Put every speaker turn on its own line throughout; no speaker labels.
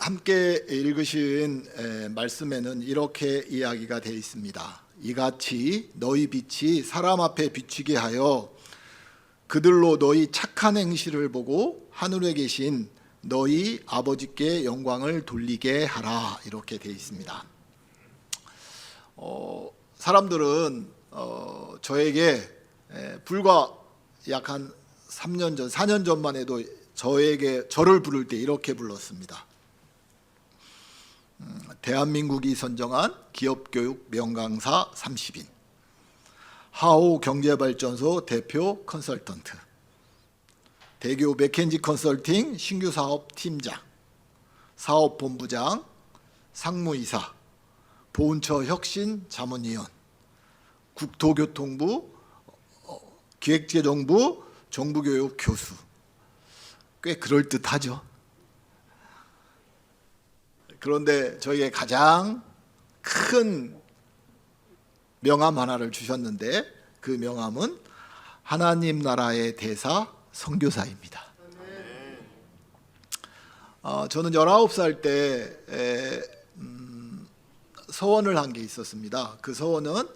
함께 읽으신 말씀에는 이렇게 이야기가 되어 있습니다. 이같이 너희 빛이 사람 앞에 비추게 하여 그들로 너희 착한 행실을 보고 하늘에 계신 너희 아버지께 영광을 돌리게 하라, 이렇게 되어 있습니다. 사람들은 저에게 불과 약 한 3년 전, 4년 전만 해도 저를 부를 때 이렇게 불렀습니다. 대한민국이 선정한 기업교육 명강사 30인, 하오 경제발전소 대표 컨설턴트, 대교 맥켄지 컨설팅 신규 사업 팀장, 사업본부장, 상무이사, 보훈처 혁신 자문위원, 국토교통부, 기획재정부 정부교육 교수. 꽤 그럴듯하죠. 그런데 저에게 가장 큰 명함 하나를 주셨는데, 그 명함은 하나님 나라의 대사 선교사입니다. 저는 19살 때 서원을 한 게 있었습니다. 그 서원은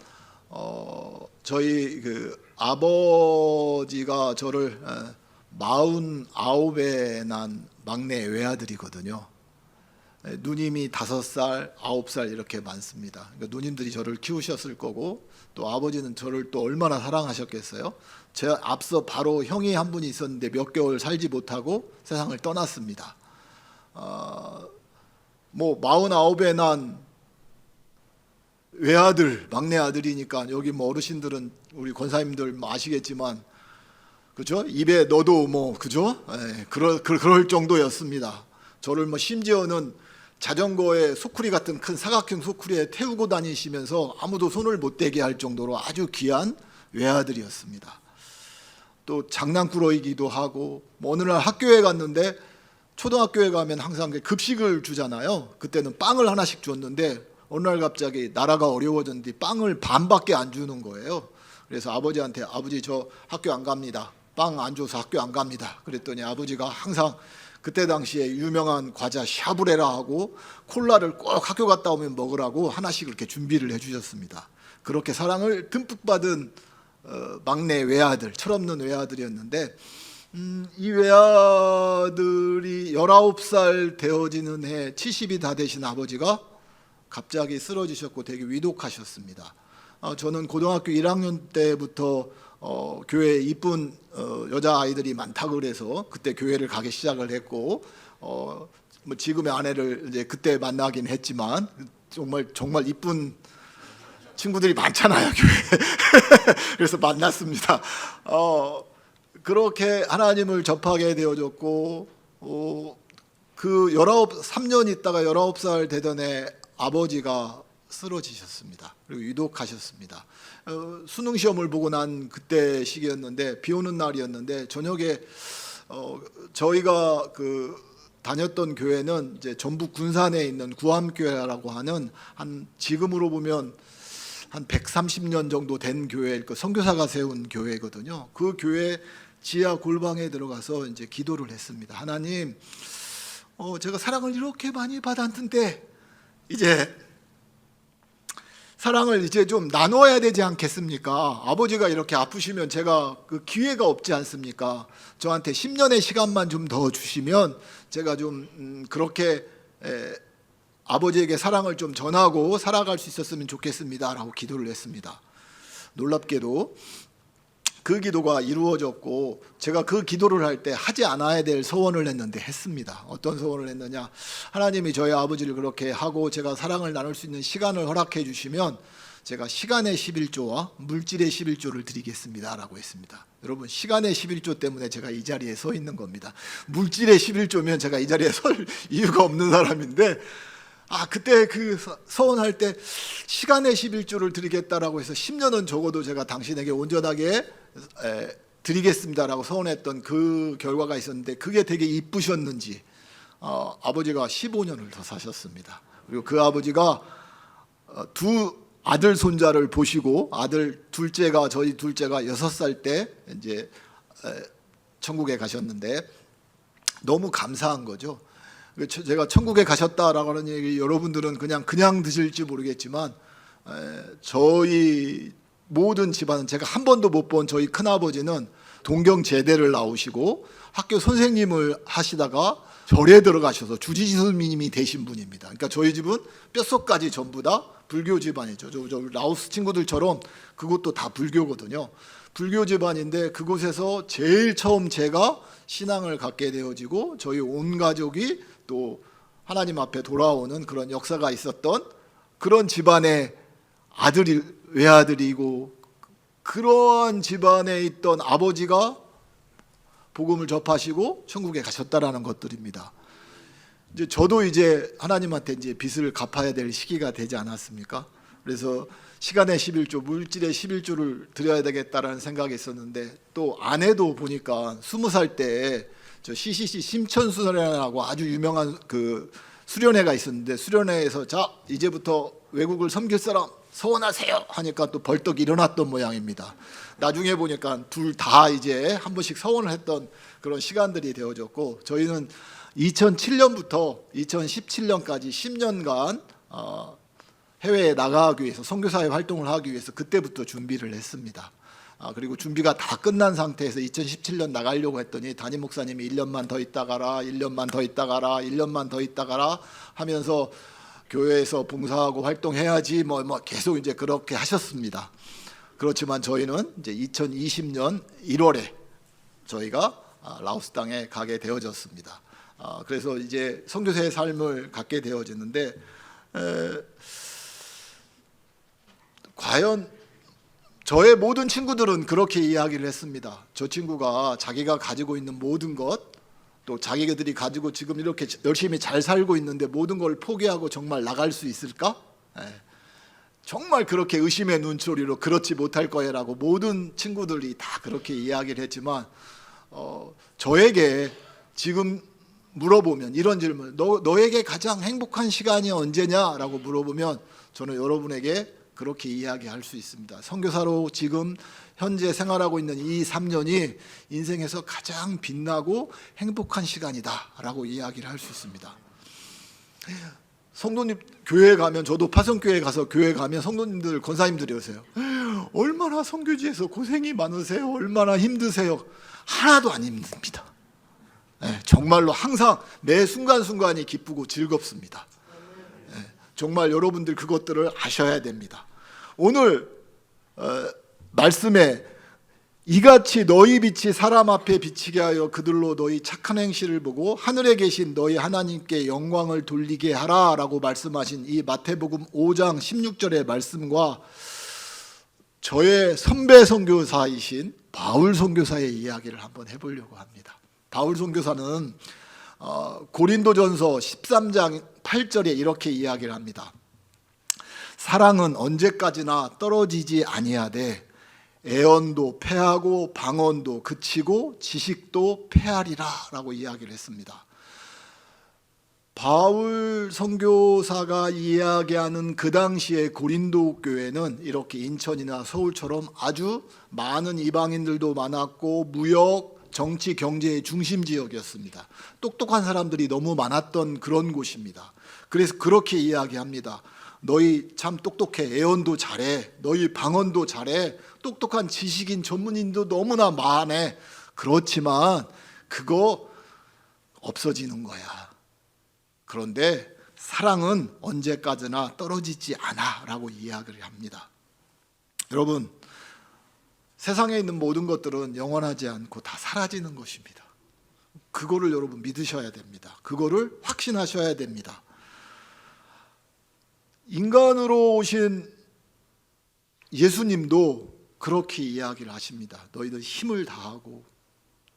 저희 아버지가 저를 49에 난 막내 외아들이거든요. 누님이 5살, 9살 이렇게 많습니다. 그러니까 누님들이 저를 키우셨을 거고, 또 아버지는 저를 또 얼마나 사랑하셨겠어요. 제 앞서 바로 형이 한 분이 있었는데 몇 개월 살지 못하고 세상을 떠났습니다. 49에 난 외아들, 막내 아들이니까 여기 어르신들은, 우리 권사님들 아시겠지만, 그죠? 입에 넣어도 그죠? 그럴 정도였습니다. 저를 심지어는 자전거에 소쿠리 같은 큰 사각형 소쿠리에 태우고 다니시면서 아무도 손을 못 대게 할 정도로 아주 귀한 외아들이었습니다. 또 장난꾸러기기도 하고, 어느 날 학교에 갔는데, 초등학교에 가면 항상 급식을 주잖아요. 그때는 빵을 하나씩 줬는데 어느 날 갑자기 나라가 어려워졌는데 빵을 반밖에 안 주는 거예요. 그래서 아버지한테, 아버지 저 학교 안 갑니다. 빵 안 줘서 학교 안 갑니다. 그랬더니 아버지가 항상 그때 당시에 유명한 과자 샤브레라 하고 콜라를 꼭 학교 갔다 오면 먹으라고 하나씩 이렇게 준비를 해주셨습니다. 그렇게 사랑을 듬뿍 받은 막내 외아들, 철없는 외아들이었는데, 이 외아들이 19살 되어지는 해 70이 다 되신 아버지가 갑자기 쓰러지셨고 되게 위독하셨습니다. 저는 고등학교 1학년 때부터 교회에 이쁜 여자아이들이 많다고 그래서 그때 교회를 가기 시작을 했고, 지금의 아내를 이제 그때 만나긴 했지만, 정말 이쁜 친구들이 많잖아요, 교회에. 그래서 만났습니다. 그렇게 하나님을 접하게 되어졌고, 3년 있다가 19살 되던 해 아버지가 쓰러지셨습니다. 그리고 위독하셨습니다. 수능 시험을 보고 난 그때 시기였는데, 비 오는 날이었는데, 저녁에 저희가 다녔던 교회는 이제 전북 군산에 있는 구암교회라고 하는, 지금으로 보면 한 130년 정도 된 교회, 선교사가 세운 교회거든요. 그 교회 지하 골방에 들어가서 이제 기도를 했습니다. 하나님, 제가 사랑을 이렇게 많이 받았는데 이제 사랑을 이제 좀 나눠야 되지 않겠습니까? 아버지가 이렇게 아프시면 제가 그 기회가 없지 않습니까? 저한테 10년의 시간만 좀 더 주시면 제가 좀 그렇게 아버지에게 사랑을 좀 전하고 살아갈 수 있었으면 좋겠습니다 라고 기도를 했습니다. 놀랍게도 그 기도가 이루어졌고, 제가 그 기도를 할 때 하지 않아야 될 소원을 했는데 했습니다. 어떤 소원을 했느냐, 하나님이 저희 아버지를 그렇게 하고 제가 사랑을 나눌 수 있는 시간을 허락해 주시면 제가 시간의 11조와 물질의 11조를 드리겠습니다 라고 했습니다. 여러분, 시간의 11조 때문에 제가 이 자리에 서 있는 겁니다. 물질의 11조면 제가 이 자리에 설 이유가 없는 사람인데, 그때 그 서원할 때 시간의 11조를 드리겠다라고 해서 10년은 적어도 제가 당신에게 온전하게 드리겠습니다라고 서원했던 그 결과가 있었는데, 그게 되게 이쁘셨는지 아버지가 15년을 더 사셨습니다. 그리고 그 아버지가 두 아들 손자를 보시고, 저희 둘째가 6살 때 이제 천국에 가셨는데, 너무 감사한 거죠. 제가 천국에 가셨다라고 하는 얘기 여러분들은 그냥 드실지 모르겠지만 저희 모든 집안은 제가 한 번도 못 본 저희 큰아버지는 동경 제대를 나오시고 학교 선생님을 하시다가 절에 들어가셔서 주지스님이 되신 분입니다. 그러니까 저희 집은 뼛속까지 전부 다 불교 집안이죠. 저 라오스 친구들처럼 그것도 다 불교거든요. 불교 집안인데 그곳에서 제일 처음 제가 신앙을 갖게 되어지고 저희 온 가족이 또 하나님 앞에 돌아오는 그런 역사가 있었던 그런 집안의 아들이 외아들이고 그러한 집안에 있던 아버지가 복음을 접하시고 천국에 가셨다라는 것들입니다. 이제 저도 이제 하나님한테 이제 빚을 갚아야 될 시기가 되지 않았습니까? 그래서 시간의 11조, 물질의 11조를 드려야 되겠다라는 생각이 있었는데 또 아내도 보니까 20살 때 저 CCC 심천수련회라고 아주 유명한 그 수련회가 있었는데 수련회에서 자 이제부터 외국을 섬길 사람 서원하세요 하니까 또 벌떡 일어났던 모양입니다. 나중에 보니까 둘 다 이제 한 번씩 서원을 했던 그런 시간들이 되어졌고 저희는 2007년부터 2017년까지 10년간 해외에 나가기 위해서 선교사회 활동을 하기 위해서 그때부터 준비를 했습니다. 그리고 준비가 다 끝난 상태에서 2017년 나가려고 했더니 담임 목사님이 1년만 더 있다 가라, 1년만 더 있다 가라, 1년만 더 있다 가라 하면서 교회에서 봉사하고 활동해야지 뭐 계속 이제 그렇게 하셨습니다. 그렇지만 저희는 이제 2020년 1월에 저희가 라오스 땅에 가게 되어졌습니다. 그래서 이제 선교사의 삶을 갖게 되어졌는데 과연 저의 모든 친구들은 그렇게 이야기를 했습니다. 저 친구가 자기가 가지고 있는 모든 것, 또 자기들이 가지고 지금 이렇게 열심히 잘 살고 있는데 모든 걸 포기하고 정말 나갈 수 있을까? 정말 그렇게 의심의 눈초리로 그렇지 못할 거야라고 모든 친구들이 다 그렇게 이야기를 했지만 저에게 지금 물어보면 이런 질문, 너에게 가장 행복한 시간이 언제냐라고 물어보면 저는 여러분에게 그렇게 이야기할 수 있습니다. 선교사로 지금 현재 생활하고 있는 이 3년이 인생에서 가장 빛나고 행복한 시간이다라고 이야기를 할 수 있습니다. 성도님 교회에 가면 저도 파송교회에 가서 교회 가면 성도님들 권사님들이 오세요. 얼마나 선교지에서 고생이 많으세요. 얼마나 힘드세요. 하나도 안 힘듭니다. 정말로 항상 매 순간순간이 기쁘고 즐겁습니다. 정말 여러분들 그것들을 아셔야 됩니다. 오늘 말씀에 이같이 너희 빛이 사람 앞에 비치게 하여 그들로 너희 착한 행실을 보고 하늘에 계신 너희 하나님께 영광을 돌리게 하라라고 말씀하신 이 마태복음 5장 16절의 말씀과 저의 선배 선교사이신 바울 선교사의 이야기를 한번 해보려고 합니다. 바울 선교사는 고린도전서 13장 8절에 이렇게 이야기를 합니다. 사랑은 언제까지나 떨어지지 아니하되 애언도 패하고 방언도 그치고 지식도 패하리라 라고 이야기를 했습니다. 바울 선교사가 이야기하는 그 당시의 고린도 교회는 이렇게 인천이나 서울처럼 아주 많은 이방인들도 많았고 무역, 정치, 경제의 중심 지역이었습니다. 똑똑한 사람들이 너무 많았던 그런 곳입니다. 그래서 그렇게 이야기합니다. 너희 참 똑똑해. 애언도 잘해. 너희 방언도 잘해. 똑똑한 지식인 전문인도 너무나 많아. 그렇지만 그거 없어지는 거야. 그런데 사랑은 언제까지나 떨어지지 않아 라고 이야기를 합니다. 여러분, 세상에 있는 모든 것들은 영원하지 않고 다 사라지는 것입니다. 그거를 여러분 믿으셔야 됩니다. 그거를 확신하셔야 됩니다. 인간으로 오신 예수님도 그렇게 이야기를 하십니다. 너희들 힘을 다하고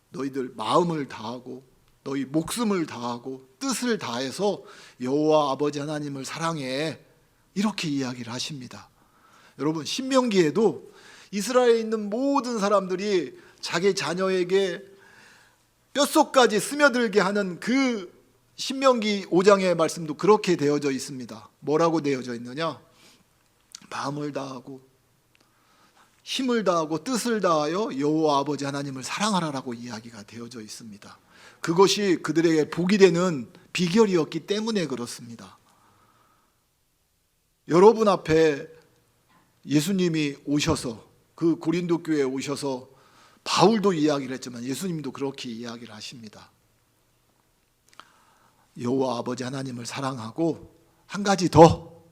너희들 마음을 다하고 너희 목숨을 다하고 뜻을 다해서 여호와 아버지 하나님을 사랑해 이렇게 이야기를 하십니다. 여러분 신명기에도 이스라엘에 있는 모든 사람들이 자기 자녀에게 뼛속까지 스며들게 하는 그 신명기 5장의 말씀도 그렇게 되어져 있습니다. 뭐라고 되어져 있느냐? 마음을 다하고 힘을 다하고 뜻을 다하여 여호와 아버지 하나님을 사랑하라라고 이야기가 되어져 있습니다. 그것이 그들에게 복이 되는 비결이었기 때문에 그렇습니다. 여러분 앞에 예수님이 오셔서 그 고린도 교회에 오셔서 바울도 이야기를 했지만 예수님도 그렇게 이야기를 하십니다. 여호와 아버지 하나님을 사랑하고 한 가지 더,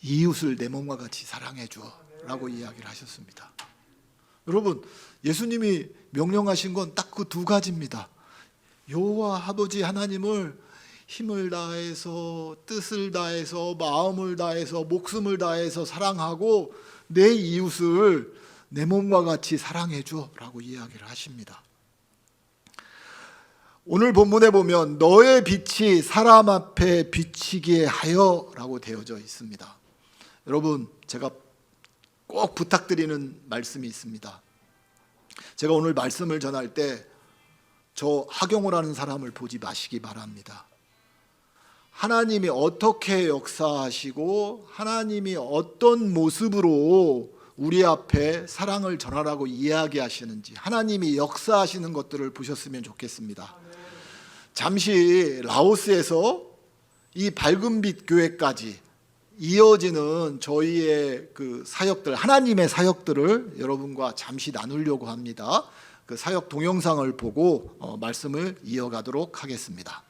이웃을 내 몸과 같이 사랑해 주라고 이야기를 하셨습니다. 여러분, 예수님이 명령하신 건 딱 그 두 가지입니다. 여호와 아버지 하나님을 힘을 다해서, 뜻을 다해서, 마음을 다해서, 목숨을 다해서 사랑하고 내 이웃을 내 몸과 같이 사랑해 주라고 이야기를 하십니다. 오늘 본문에 보면 너의 빛이 사람 앞에 비치게 하여 라고 되어져 있습니다. 여러분, 제가 꼭 부탁드리는 말씀이 있습니다. 제가 오늘 말씀을 전할 때 저 하경호라는 사람을 보지 마시기 바랍니다. 하나님이 어떻게 역사하시고 하나님이 어떤 모습으로 우리 앞에 사랑을 전하라고 이야기하시는지, 하나님이 역사하시는 것들을 보셨으면 좋겠습니다. 잠시 라오스에서 이 밝은빛 교회까지 이어지는 저희의 그 사역들, 하나님의 사역들을 여러분과 잠시 나누려고 합니다. 그 사역 동영상을 보고 말씀을 이어가도록 하겠습니다.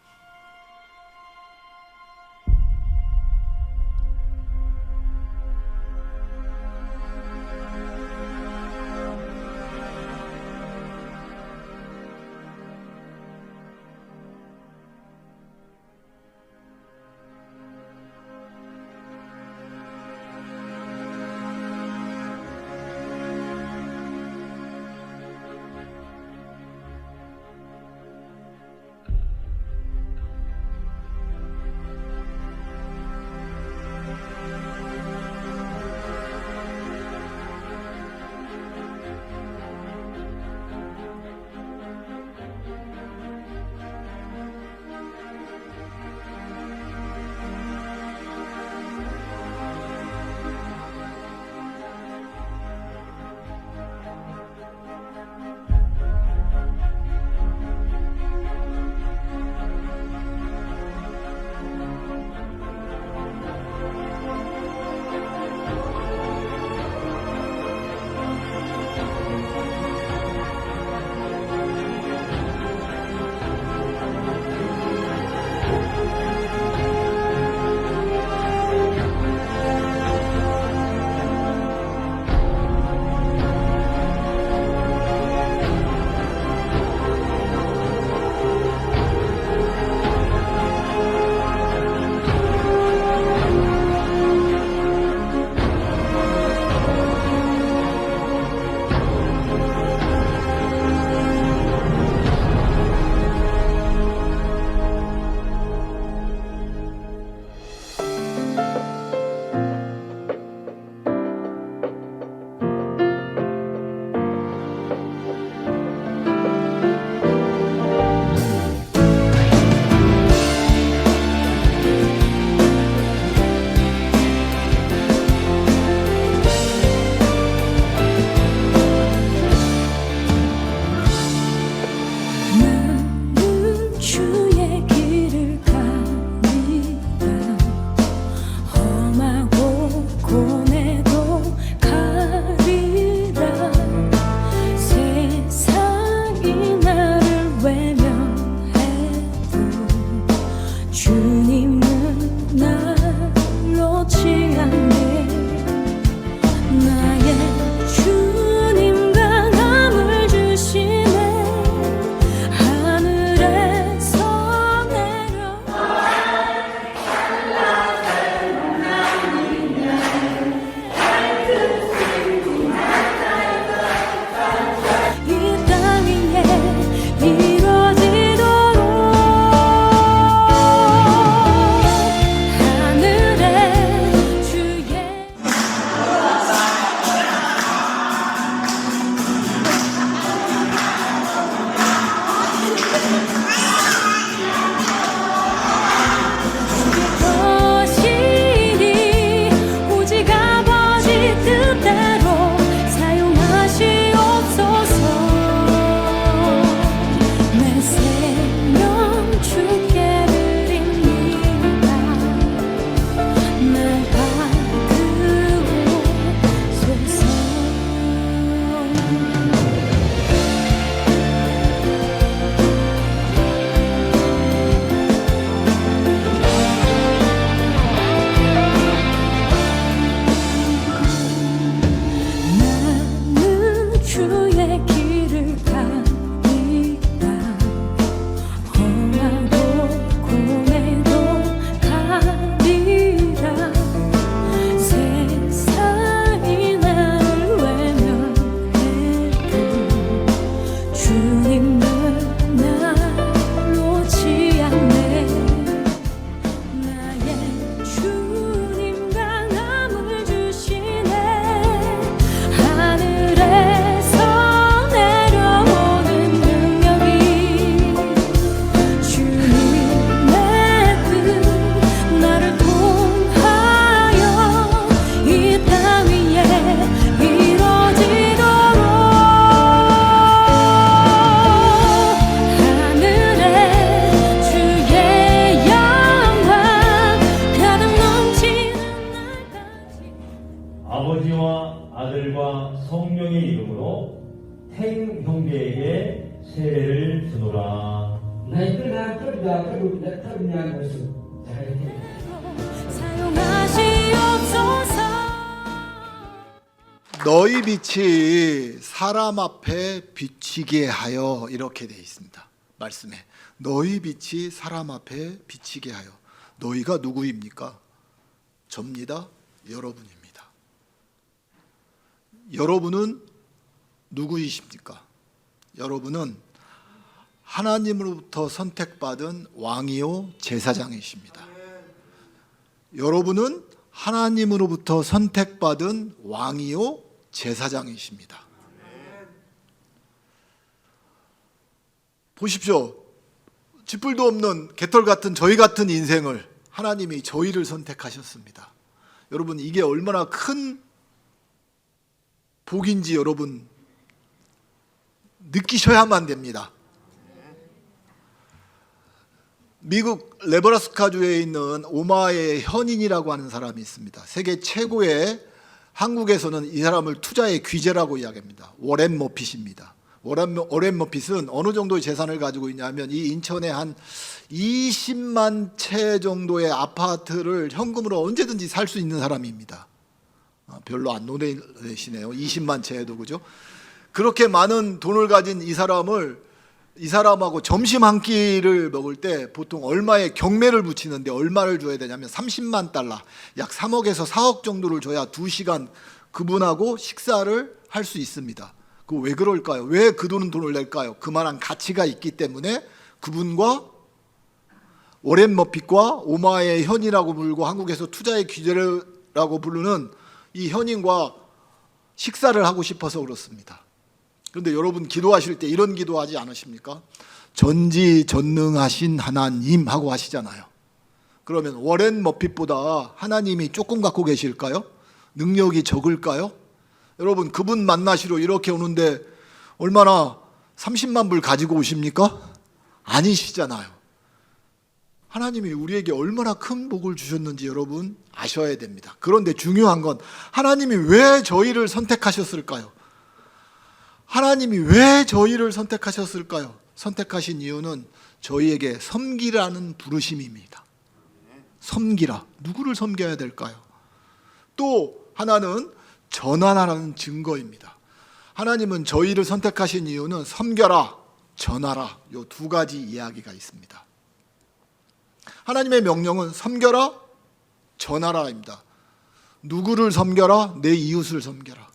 아들과 성령의 이름으로 탱 형제에게 세례를 주노라.
너희 빛이 사람 앞에 비치게 하여, 이렇게 되어 있습니다. 말씀에 너희 빛이 사람 앞에 비치게 하여. 너희가 누구입니까? 접니다. 여러분입니다. 여러분은 누구이십니까? 여러분은 하나님으로부터 선택받은 왕이요 제사장이십니다. 여러분은 하나님으로부터 선택받은 왕이요 제사장이십니다. 보십시오. 쥐뿔도 없는 개털 같은 저희 같은 인생을 하나님이 저희를 선택하셨습니다. 여러분, 이게 얼마나 큰 복인지 여러분 느끼셔야만 됩니다. 미국 네브라스카주에 있는 오마의 현인이라고 하는 사람이 있습니다. 세계 최고의, 한국에서는 이 사람을 투자의 귀재라고 이야기합니다. 워렌 머핏입니다. 워렌 머핏은 어느 정도의 재산을 가지고 있냐면 이 인천에 한 20만 채 정도의 아파트를 현금으로 언제든지 살 수 있는 사람입니다. 별로 안 노래시네요. 20만 채에도, 그죠? 그렇게 많은 돈을 가진 이 사람하고 점심 한 끼를 먹을 때 보통 얼마의 경매를 붙이는데 얼마를 줘야 되냐면 30만 달러, 약 3억에서 4억 정도를 줘야 2시간 그분하고 식사를 할 수 있습니다. 그 왜 그럴까요? 왜 그 돈을 낼까요? 그만한 가치가 있기 때문에 그분과 워렌 머핏과 오마의 현이라고 부르고 한국에서 투자의 귀재라고 부르는 이 현인과 식사를 하고 싶어서 그렇습니다. 그런데 여러분 기도하실 때 이런 기도하지 않으십니까? 전지전능하신 하나님 하고 하시잖아요. 그러면 워렌 머핏보다 하나님이 조금 갖고 계실까요? 능력이 적을까요? 여러분, 그분 만나시러 이렇게 오는데 얼마나 30만 불 가지고 오십니까? 아니시잖아요. 하나님이 우리에게 얼마나 큰 복을 주셨는지 여러분 아셔야 됩니다. 그런데 중요한 건 하나님이 왜 저희를 선택하셨을까요? 하나님이 왜 저희를 선택하셨을까요? 선택하신 이유는 저희에게 섬기라는 부르심입니다. 섬기라. 누구를 섬겨야 될까요? 또 하나는 전하라는 증거입니다. 하나님은 저희를 선택하신 이유는 섬겨라, 전하라, 이 두 가지 이야기가 있습니다. 하나님의 명령은 섬겨라, 전하라입니다. 누구를 섬겨라? 내 이웃을 섬겨라.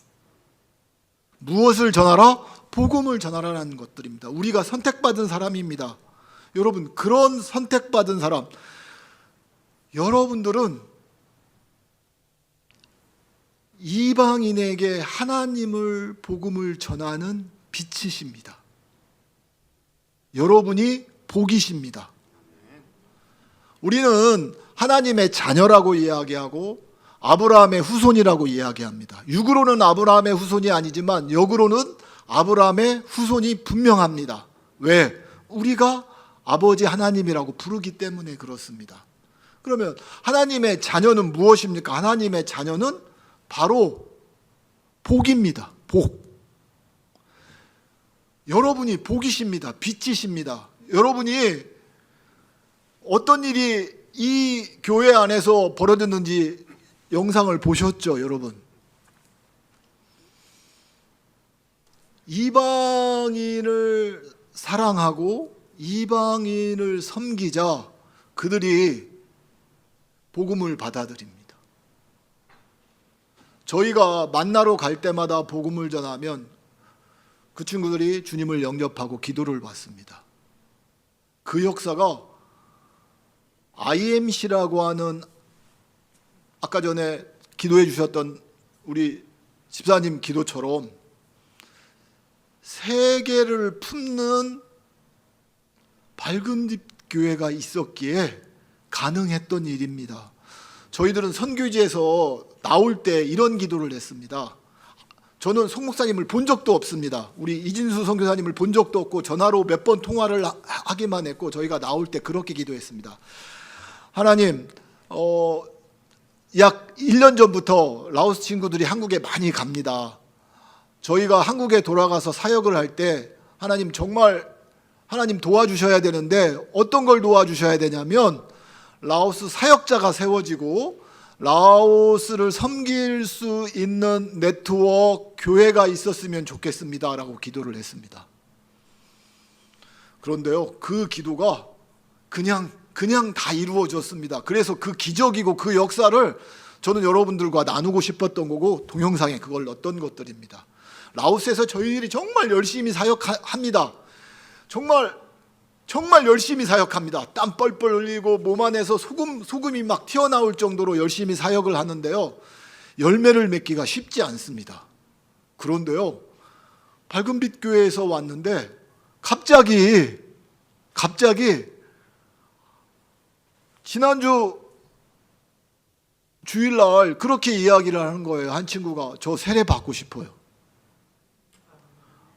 무엇을 전하라? 복음을 전하라는 것들입니다. 우리가 선택받은 사람입니다. 여러분, 그런 선택받은 사람, 여러분들은 이방인에게 하나님을 복음을 전하는 빛이십니다. 여러분이 복이십니다. 우리는 하나님의 자녀라고 이야기하고 아브라함의 후손이라고 이야기합니다. 육으로는 아브라함의 후손이 아니지만 역으로는 아브라함의 후손이 분명합니다. 왜? 우리가 아버지 하나님이라고 부르기 때문에 그렇습니다. 그러면 하나님의 자녀는 무엇입니까? 하나님의 자녀는 바로 복입니다. 복. 여러분이 복이십니다. 빛이십니다. 여러분이 어떤 일이 이 교회 안에서 벌어졌는지 영상을 보셨죠, 여러분? 이방인을 사랑하고 이방인을 섬기자 그들이 복음을 받아들입니다. 저희가 만나러 갈 때마다 복음을 전하면 그 친구들이 주님을 영접하고 기도를 받습니다. 그 역사가 IMC라고 하는 아까 전에 기도해 주셨던 우리 집사님 기도처럼 세계를 품는 밝은 집 교회가 있었기에 가능했던 일입니다. 저희들은 선교지에서 나올 때 이런 기도를 했습니다. 저는 송 목사님을 본 적도 없습니다. 우리 이진수 선교사님을 본 적도 없고 전화로 몇 번 통화를 하기만 했고 저희가 나올 때 그렇게 기도했습니다. 하나님, 약 1년 전부터 라오스 친구들이 한국에 많이 갑니다. 저희가 한국에 돌아가서 사역을 할 때 하나님 정말 하나님 도와주셔야 되는데 어떤 걸 도와주셔야 되냐면 라오스 사역자가 세워지고 라오스를 섬길 수 있는 네트워크 교회가 있었으면 좋겠습니다라고 기도를 했습니다. 그런데요, 그 기도가 그냥 다 이루어졌습니다. 그래서 그 기적이고 그 역사를 저는 여러분들과 나누고 싶었던 거고 동영상에 그걸 넣었던 것들입니다. 라오스에서 저희들이 정말 열심히 사역합니다. 정말 열심히 사역합니다. 땀 뻘뻘 흘리고 몸 안에서 소금이 막 튀어나올 정도로 열심히 사역을 하는데요, 열매를 맺기가 쉽지 않습니다. 그런데요, 밝은빛 교회에서 왔는데 갑자기 지난주 주일날 그렇게 이야기를 하는 거예요. 한 친구가 저 세례 받고 싶어요.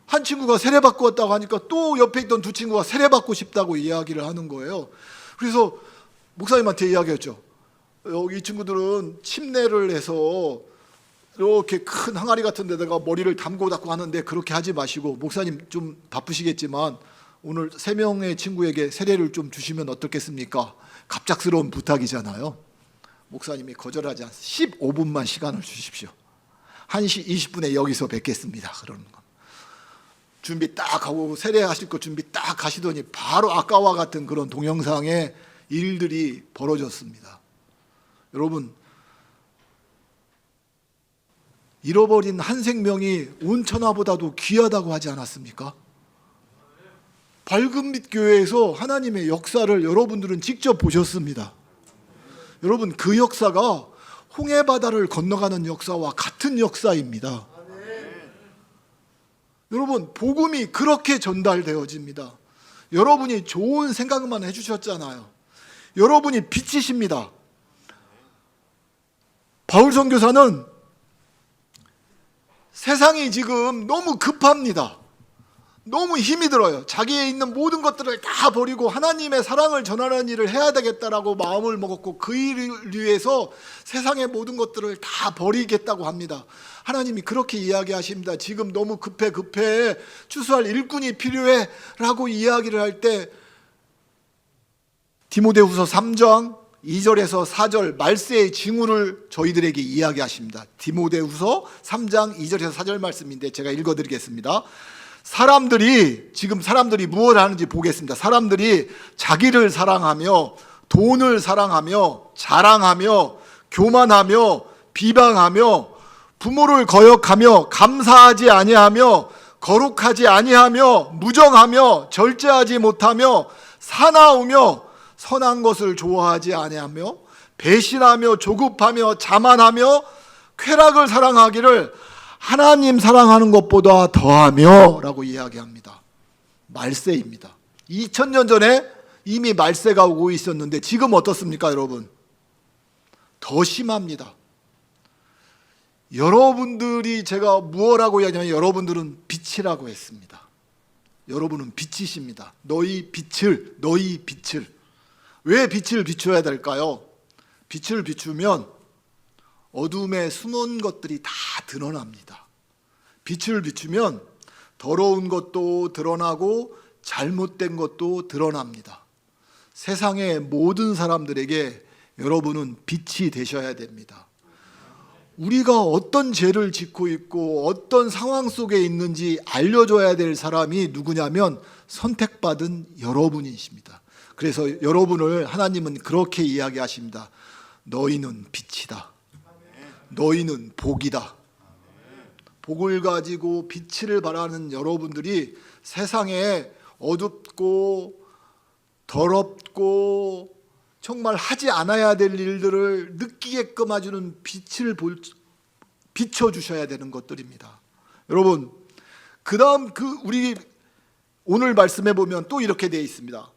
한 친구가 세례 받고 왔다고 하니까 또 옆에 있던 두 친구가 세례 받고 싶다고 이야기를 하는 거예요. 그래서 목사님한테 이야기했죠. 이 친구들은 침례를 해서 이렇게 큰 항아리 같은 데다가 머리를 담고 닦고 하는데 그렇게 하지 마시고 목사님 좀 바쁘시겠지만 오늘 3명의 친구에게 세례를 좀 주시면 어떻겠습니까? 갑작스러운 부탁이잖아요. 목사님이 거절하지 않습니다. 15분만 시간을 주십시오. 1시 20분에 여기서 뵙겠습니다. 그러는 거. 준비 딱 하고 세례하실 거 준비 딱 하시더니 바로 아까와 같은 그런 동영상의 일들이 벌어졌습니다. 여러분, 잃어버린 한 생명이 온 천하보다도 귀하다고 하지 않았습니까? 밝은빛 교회에서 하나님의 역사를 여러분들은 직접 보셨습니다. 여러분, 그 역사가 홍해바다를 건너가는 역사와 같은 역사입니다. 여러분, 복음이 그렇게 전달되어집니다. 여러분이 좋은 생각만 해주셨잖아요. 여러분이 빛이십니다. 바울 선교사는 세상이 지금 너무 급합니다. 너무 힘이 들어요. 자기에 있는 모든 것들을 다 버리고 하나님의 사랑을 전하는 일을 해야 되겠다라고 마음을 먹었고 그 일을 위해서 세상의 모든 것들을 다 버리겠다고 합니다. 하나님이 그렇게 이야기하십니다. 지금 너무 급해 추수할 일꾼이 필요해 라고 이야기를 할 때 디모데후서 3장 2절에서 4절 말세의 징후를 저희들에게 이야기하십니다. 디모데후서 3장 2절에서 4절 말씀인데 제가 읽어드리겠습니다. 지금 사람들이 무엇을 하는지 보겠습니다. 사람들이 자기를 사랑하며 돈을 사랑하며 자랑하며 교만하며 비방하며 부모를 거역하며 감사하지 아니하며 거룩하지 아니하며 무정하며 절제하지 못하며 사나우며 선한 것을 좋아하지 아니하며 배신하며 조급하며 자만하며 쾌락을 사랑하기를 하나님 사랑하는 것보다 더하며 라고 이야기합니다. 말세입니다. 2000년 전에 이미 말세가 오고 있었는데 지금 어떻습니까, 여러분? 더 심합니다. 여러분들이 제가 무엇라고 이야기하냐면 여러분들은 빛이라고 했습니다. 여러분은 빛이십니다. 너희 빛을 왜 빛을 비춰야 될까요? 빛을 비추면 어둠에 숨은 것들이 다 드러납니다. 빛을 비추면 더러운 것도 드러나고 잘못된 것도 드러납니다. 세상의 모든 사람들에게 여러분은 빛이 되셔야 됩니다. 우리가 어떤 죄를 짓고 있고 어떤 상황 속에 있는지 알려줘야 될 사람이 누구냐면 선택받은 여러분이십니다. 그래서 여러분을 하나님은 그렇게 이야기하십니다. 너희는 빛이다. 너희는 복이다. 복을 가지고 빛을 바라는 여러분들이 세상에 어둡고 더럽고 정말 하지 않아야 될 일들을 느끼게끔 해주는 빛을 비춰주셔야 되는 것들입니다. 여러분, 그 다음 우리 오늘 말씀해 보면 또 이렇게 되어 있습니다.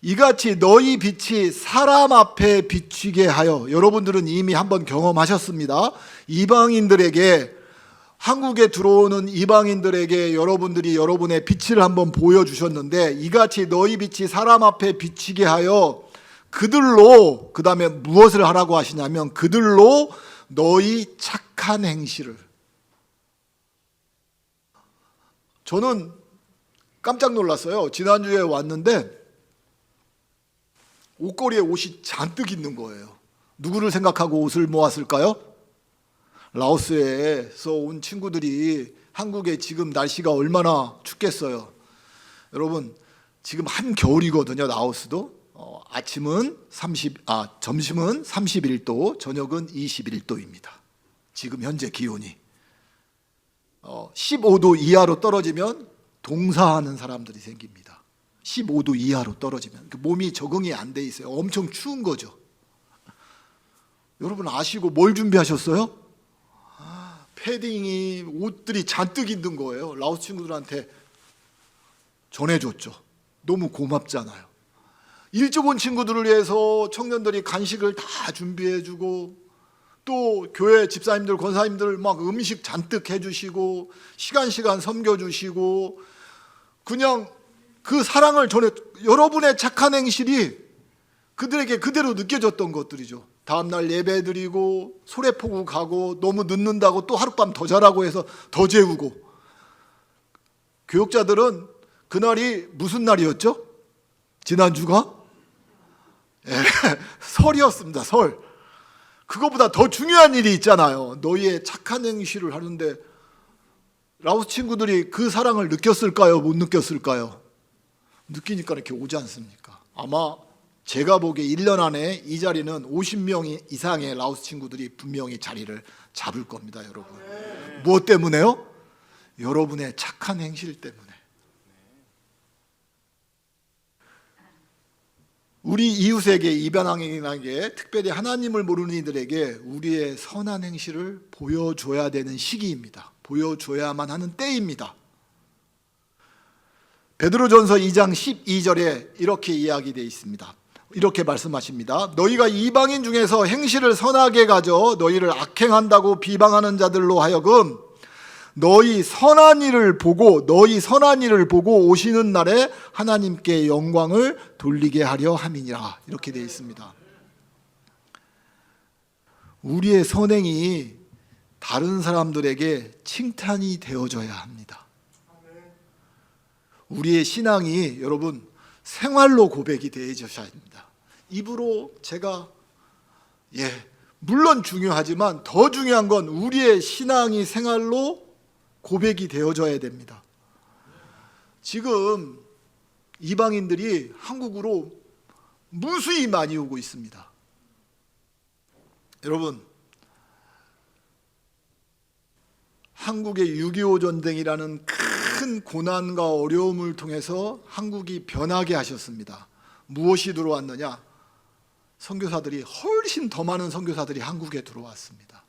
이같이 너희 빛이 사람 앞에 비추게 하여, 여러분들은 이미 한번 경험하셨습니다. 이방인들에게, 한국에 들어오는 이방인들에게 여러분들이 여러분의 빛을 한번 보여주셨는데, 이같이 너희 빛이 사람 앞에 비추게 하여 그들로, 그 다음에 무엇을 하라고 하시냐면 그들로 너희 착한 행실을, 저는 깜짝 놀랐어요. 지난주에 왔는데 옷걸이에 옷이 잔뜩 있는 거예요. 누구를 생각하고 옷을 모았을까요? 라오스에서 온 친구들이 한국에 지금 날씨가 얼마나 춥겠어요. 여러분, 지금 한겨울이거든요. 라오스도. 점심은 31도, 저녁은 21도입니다. 지금 현재 기온이 15도 이하로 떨어지면 동사하는 사람들이 생깁니다. 15도 이하로 떨어지면 몸이 적응이 안 돼 있어요. 엄청 추운 거죠. 여러분 아시고 뭘 준비하셨어요? 패딩이 옷들이 잔뜩 있는 거예요. 라오스 친구들한테 전해줬죠. 너무 고맙잖아요. 일찍 온 친구들을 위해서 청년들이 간식을 다 준비해주고 또 교회 집사님들, 권사님들 막 음식 잔뜩 해주시고 시간 섬겨주시고 그냥 그 사랑을 전해. 여러분의 착한 행실이 그들에게 그대로 느껴졌던 것들이죠. 다음날 예배 드리고 소래포구 가고 너무 늦는다고 또 하룻밤 더 자라고 해서 더 재우고. 교육자들은 그날이 무슨 날이었죠? 지난주가? 설이었습니다. 설. 그거보다 더 중요한 일이 있잖아요. 너희의 착한 행실을 하는데 라오스 친구들이 그 사랑을 느꼈을까요? 못 느꼈을까요? 느끼니까 이렇게 오지 않습니까? 아마 제가 보기에 1년 안에 이 자리는 50명 이상의 라오스 친구들이 분명히 자리를 잡을 겁니다. 여러분. 무엇 때문에요? 여러분의 착한 행실 때문에. 우리 이웃에게, 이방인에게, 특별히 하나님을 모르는 이들에게 우리의 선한 행실을 보여줘야 되는 시기입니다. 보여줘야만 하는 때입니다. 베드로전서 2장 12절에 이렇게 이야기되어 있습니다. 이렇게 말씀하십니다. 너희가 이방인 중에서 행실을 선하게 가져 너희를 악행한다고 비방하는 자들로 하여금 너희 선한 일을 보고 오시는 날에 하나님께 영광을 돌리게 하려 함이니라. 이렇게 되어 있습니다. 우리의 선행이 다른 사람들에게 칭찬이 되어져야 합니다. 우리의 신앙이 여러분 생활로 고백이 되어져야 합니다. 입으로 제가 물론 중요하지만 더 중요한 건 우리의 신앙이 생활로 고백이 되어져야 됩니다. 지금 이방인들이 한국으로 무수히 많이 오고 있습니다. 여러분, 한국의 6.25 전쟁이라는 큰 고난과 어려움을 통해서 한국이 변하게 하셨습니다. 무엇이 들어왔느냐? 선교사들이 훨씬 더 많은 선교사들이 한국에 들어왔습니다.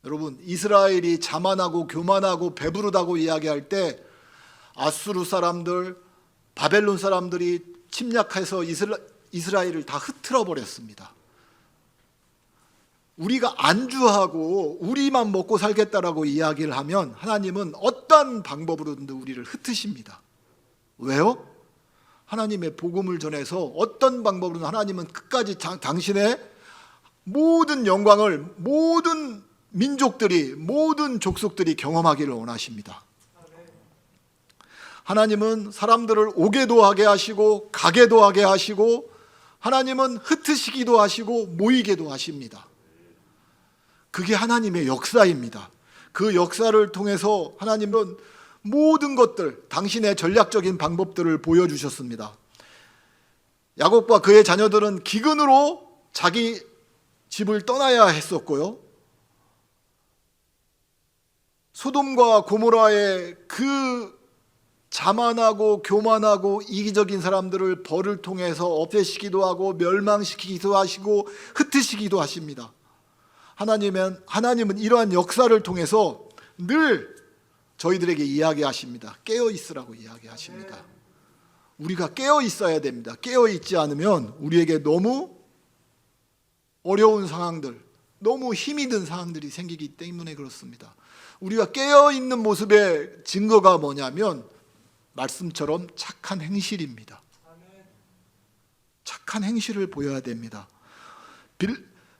여러분, 이스라엘이 자만하고 교만하고 배부르다고 이야기할 때 아수르 사람들, 바벨론 사람들이 침략해서 이스라엘을 다 흩트러 버렸습니다. 우리가 안주하고 우리만 먹고 살겠다라고 이야기를 하면 하나님은 어떤 방법으로든 우리를 흩으십니다. 왜요? 하나님의 복음을 전해서 어떤 방법으로든 하나님은 끝까지 당신의 모든 영광을 모든 민족들이, 모든 족속들이 경험하기를 원하십니다. 하나님은 사람들을 오게도 하게 하시고 가게도 하게 하시고 하나님은 흩으시기도 하시고 모이게도 하십니다. 그게 하나님의 역사입니다. 그 역사를 통해서 하나님은 모든 것들, 당신의 전략적인 방법들을 보여주셨습니다. 야곱과 그의 자녀들은 기근으로 자기 집을 떠나야 했었고요. 소돔과 고모라의 그 자만하고 교만하고 이기적인 사람들을 벌을 통해서 없애시기도 하고 멸망시키기도 하시고 흩으시기도 하십니다. 하나님은 이러한 역사를 통해서 늘 저희들에게 이야기하십니다. 깨어 있으라고 이야기하십니다. 우리가 깨어 있어야 됩니다. 깨어 있지 않으면 우리에게 너무 어려운 상황들, 너무 힘이 든 상황들이 생기기 때문에 그렇습니다. 우리가 깨어 있는 모습의 증거가 뭐냐면 말씀처럼 착한 행실입니다. 착한 행실을 보여야 됩니다.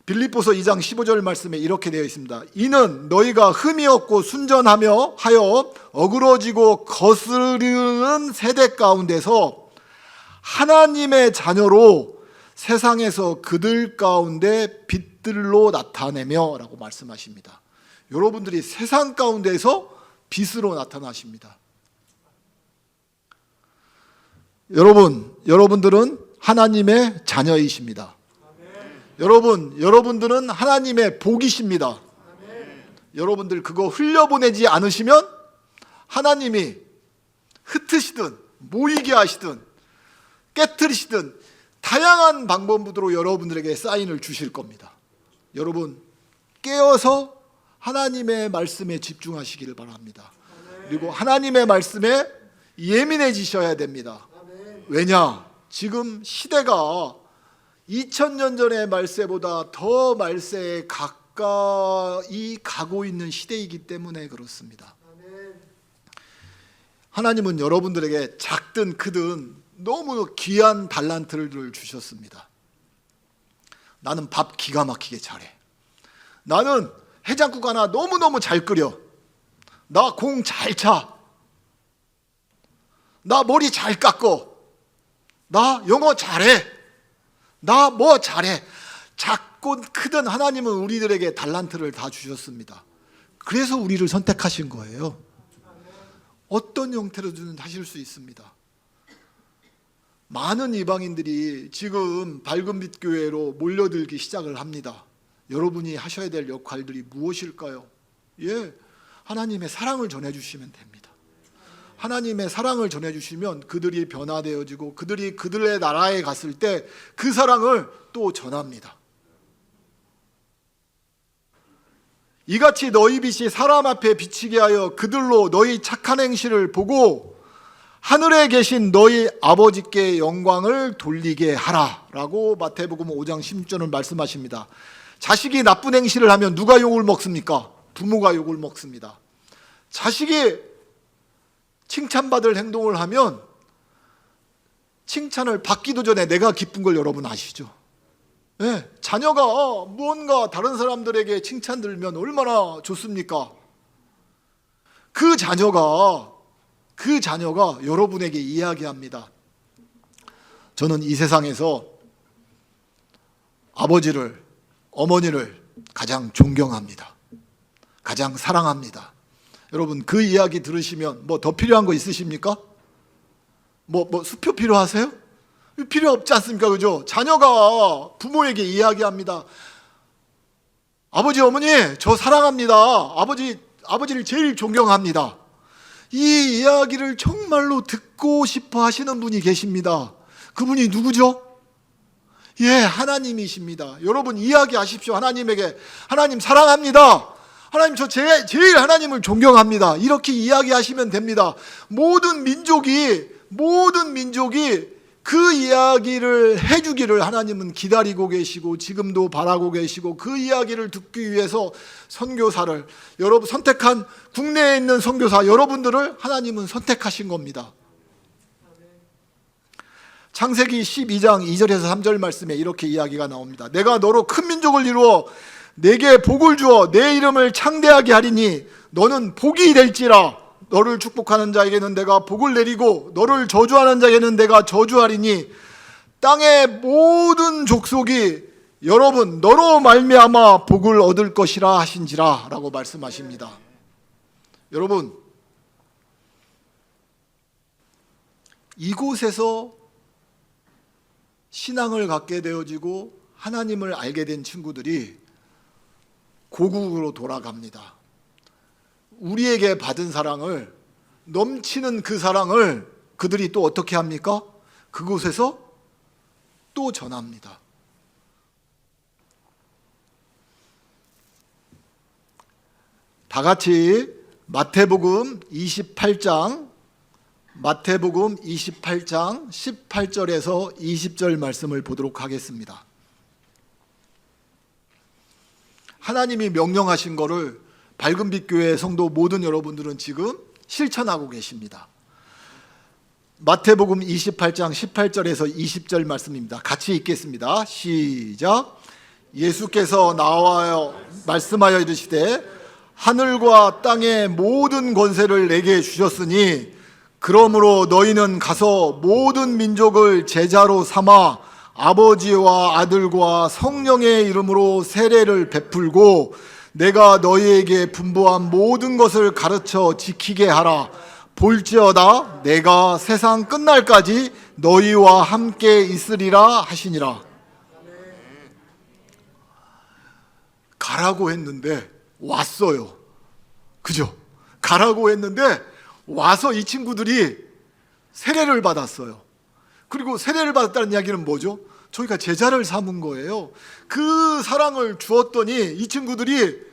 빌립보서 2장 15절 말씀에 이렇게 되어 있습니다. 이는 너희가 흠이 없고 순전하며 하여 어그러지고 거스르는 세대 가운데서 하나님의 자녀로 세상에서 그들 가운데 빛들로 나타내며 라고 말씀하십니다. 여러분들이 세상 가운데서 빛으로 나타나십니다. 여러분들은 하나님의 자녀이십니다. 여러분들은 하나님의 복이십니다. 여러분들 그거 흘려보내지 않으시면 하나님이 흩으시든 모이게 하시든 깨트리시든 다양한 방법으로 여러분들에게 사인을 주실 겁니다. 여러분 깨어서 하나님의 말씀에 집중하시기를 바랍니다. 그리고 하나님의 말씀에 예민해지셔야 됩니다. 왜냐? 지금 시대가 2000년 전의 말세보다 더 말세에 가까이 가고 있는 시대이기 때문에 그렇습니다. 하나님은 여러분들에게 작든 크든 너무 귀한 달란트를 주셨습니다. 나는 밥 기가 막히게 잘해. 나는 해장국 하나 너무너무 잘 끓여. 나 공 잘 차. 나 머리 잘 깎어. 나 영어 잘해. 나 뭐 잘해. 작건 크든 하나님은 우리들에게 달란트를 다 주셨습니다. 그래서 우리를 선택하신 거예요. 어떤 형태로든 하실 수 있습니다. 많은 이방인들이 지금 밝은빛 교회로 몰려들기 시작을 합니다. 여러분이 하셔야 될 역할들이 무엇일까요? 하나님의 사랑을 전해주시면 됩니다. 하나님의 사랑을 전해주시면 그들이 변화되어지고 그들이 그들의 나라에 갔을 때 그 사랑을 또 전합니다. 이같이 너희 빛이 사람 앞에 비치게 하여 그들로 너희 착한 행실을 보고 하늘에 계신 너희 아버지께 영광을 돌리게 하라 라고 마태복음 5장 16절을 말씀하십니다. 자식이 나쁜 행실을 하면 누가 욕을 먹습니까? 부모가 욕을 먹습니다. 자식이 칭찬받을 행동을 하면 칭찬을 받기도 전에 내가 기쁜 걸 여러분 아시죠? 자녀가 무언가 다른 사람들에게 칭찬 들으면 얼마나 좋습니까? 그 자녀가 여러분에게 이야기합니다. 저는 이 세상에서 아버지를, 어머니를 가장 존경합니다. 가장 사랑합니다. 여러분 그 이야기 들으시면 뭐 더 필요한 거 있으십니까? 뭐 수표 필요하세요? 필요 없지 않습니까? 그죠? 자녀가 부모에게 이야기합니다. 아버지, 어머니, 저 사랑합니다. 아버지를 제일 존경합니다. 이 이야기를 정말로 듣고 싶어 하시는 분이 계십니다. 그분이 누구죠? 하나님이십니다. 여러분 이야기하십시오. 하나님에게. 하나님 사랑합니다. 하나님 저 제일 하나님을 존경합니다. 이렇게 이야기하시면 됩니다. 모든 민족이 그 이야기를 해주기를 하나님은 기다리고 계시고 지금도 바라고 계시고 그 이야기를 듣기 위해서 선교사를 여러분 선택한 국내에 있는 선교사 여러분들을 하나님은 선택하신 겁니다. 창세기 12장 2절에서 3절 말씀에 이렇게 이야기가 나옵니다. 내가 너로 큰 민족을 이루어 내게 복을 주어 내 이름을 창대하게 하리니 너는 복이 될지라. 너를 축복하는 자에게는 내가 복을 내리고 너를 저주하는 자에게는 내가 저주하리니 땅의 모든 족속이 여러분 너로 말미암아 복을 얻을 것이라 하신지라 라고 말씀하십니다. 여러분 이곳에서 신앙을 갖게 되어지고 하나님을 알게 된 친구들이 고국으로 돌아갑니다. 우리에게 받은 사랑을 넘치는 그 사랑을 그들이 또 어떻게 합니까? 그곳에서 또 전합니다. 다 같이 마태복음 28장 18절에서 20절 말씀을 보도록 하겠습니다. 하나님이 명령하신 거를 밝은빛 교회 성도 모든 여러분들은 지금 실천하고 계십니다. 마태복음 28장 18절에서 20절 말씀입니다. 같이 읽겠습니다. 시작. 예수께서 나와여 말씀하여 이르시되 하늘과 땅의 모든 권세를 내게 주셨으니 그러므로 너희는 가서 모든 민족을 제자로 삼아 아버지와 아들과 성령의 이름으로 세례를 베풀고 내가 너희에게 분부한 모든 것을 가르쳐 지키게 하라. 볼지어다 내가 세상 끝날까지 너희와 함께 있으리라 하시니라. 가라고 했는데 왔어요. 그죠? 가라고 했는데 와서 이 친구들이 세례를 받았어요. 그리고 세례를 받았다는 이야기는 뭐죠? 저희가 제자를 삼은 거예요. 그 사랑을 주었더니 이 친구들이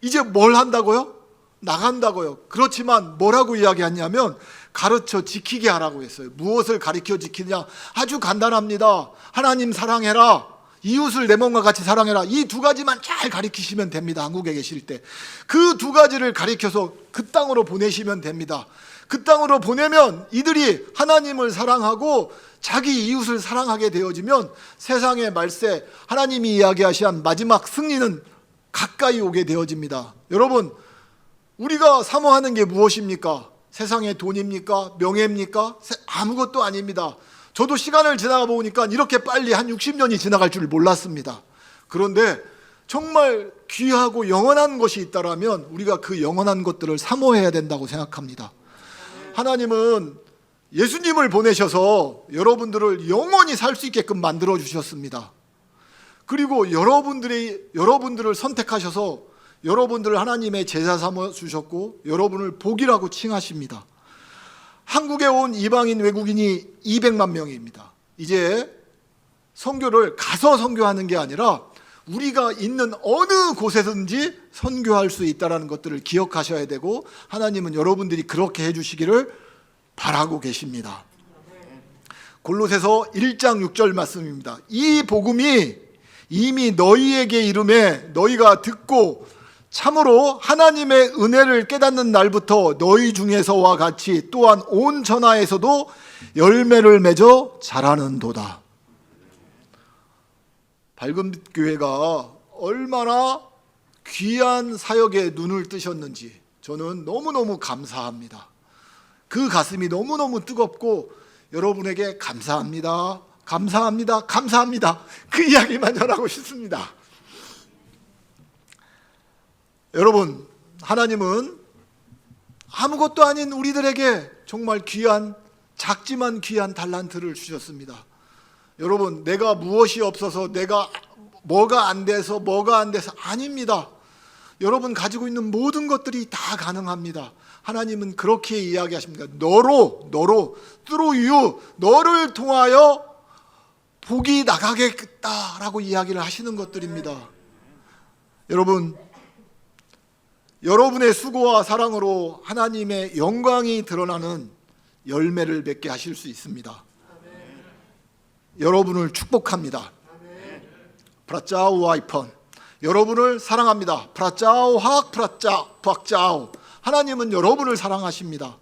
이제 뭘 한다고요? 나간다고요. 그렇지만 뭐라고 이야기하냐면 가르쳐 지키게 하라고 했어요. 무엇을 가르쳐 지키냐? 아주 간단합니다. 하나님 사랑해라. 이웃을 내 몸과 같이 사랑해라. 이 두 가지만 잘 가르치시면 됩니다. 한국에 계실 때. 그 두 가지를 가르쳐서 그 땅으로 보내시면 됩니다. 그 땅으로 보내면 이들이 하나님을 사랑하고 자기 이웃을 사랑하게 되어지면 세상의 말세, 하나님이 이야기하신 마지막 승리는 가까이 오게 되어집니다. 여러분, 우리가 사모하는 게 무엇입니까? 세상의 돈입니까? 명예입니까? 아무것도 아닙니다. 저도 시간을 지나가 보니까 이렇게 빨리 한 60년이 지나갈 줄 몰랐습니다. 그런데 정말 귀하고 영원한 것이 있다라면 우리가 그 영원한 것들을 사모해야 된다고 생각합니다. 하나님은 예수님을 보내셔서 여러분들을 영원히 살 수 있게끔 만들어 주셨습니다. 그리고 여러분들을 선택하셔서 여러분들을 하나님의 제자 삼아 주셨고 여러분을 복이라고 칭하십니다. 한국에 온 이방인 외국인이 200만 명입니다. 이제 선교를 가서 선교하는 게 아니라 우리가 있는 어느 곳에든지 선교할 수 있다는 것들을 기억하셔야 되고 하나님은 여러분들이 그렇게 해주시기를 바라고 계십니다. 골로새서 1장 6절 말씀입니다. 이 복음이 이미 너희에게 이름에 너희가 듣고 참으로 하나님의 은혜를 깨닫는 날부터 너희 중에서와 같이 또한 온 천하에서도 열매를 맺어 자라는도다. 밝은빛 교회가 얼마나 귀한 사역에 눈을 뜨셨는지 저는 너무너무 감사합니다. 그 가슴이 너무너무 뜨겁고 여러분에게 감사합니다. 감사합니다. 감사합니다. 그 이야기만 전하고 싶습니다. 여러분, 하나님은 아무것도 아닌 우리들에게 정말 귀한, 작지만 귀한 달란트를 주셨습니다. 여러분, 내가 무엇이 없어서 내가 뭐가 안 돼서 아닙니다. 여러분 가지고 있는 모든 것들이 다 가능합니다. 하나님은 그렇게 이야기하십니다. 너로 through you, 너를 통하여 복이 나가겠다라고 이야기를 하시는 것들입니다. 여러분, 여러분의 수고와 사랑으로 하나님의 영광이 드러나는 열매를 맺게 하실 수 있습니다. 여러분을 축복합니다. 프라짜우 와이펀, 여러분을 사랑합니다. 프라짜우 학 프라짜우. 하나님은 여러분을 사랑하십니다.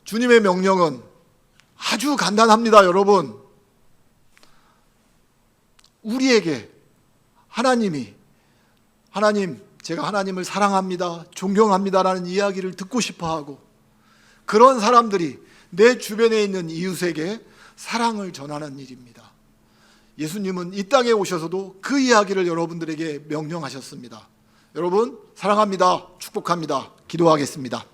주님의 명령은 아주 간단합니다. 여러분, 우리에게 하나님, 제가 하나님을 사랑합니다, 존경합니다라는 이야기를 듣고 싶어하고 그런 사람들이 내 주변에 있는 이웃에게 사랑을 전하는 일입니다. 예수님은 이 땅에 오셔서도 그 이야기를 여러분들에게 명령하셨습니다. 여러분, 사랑합니다. 축복합니다. 기도하겠습니다.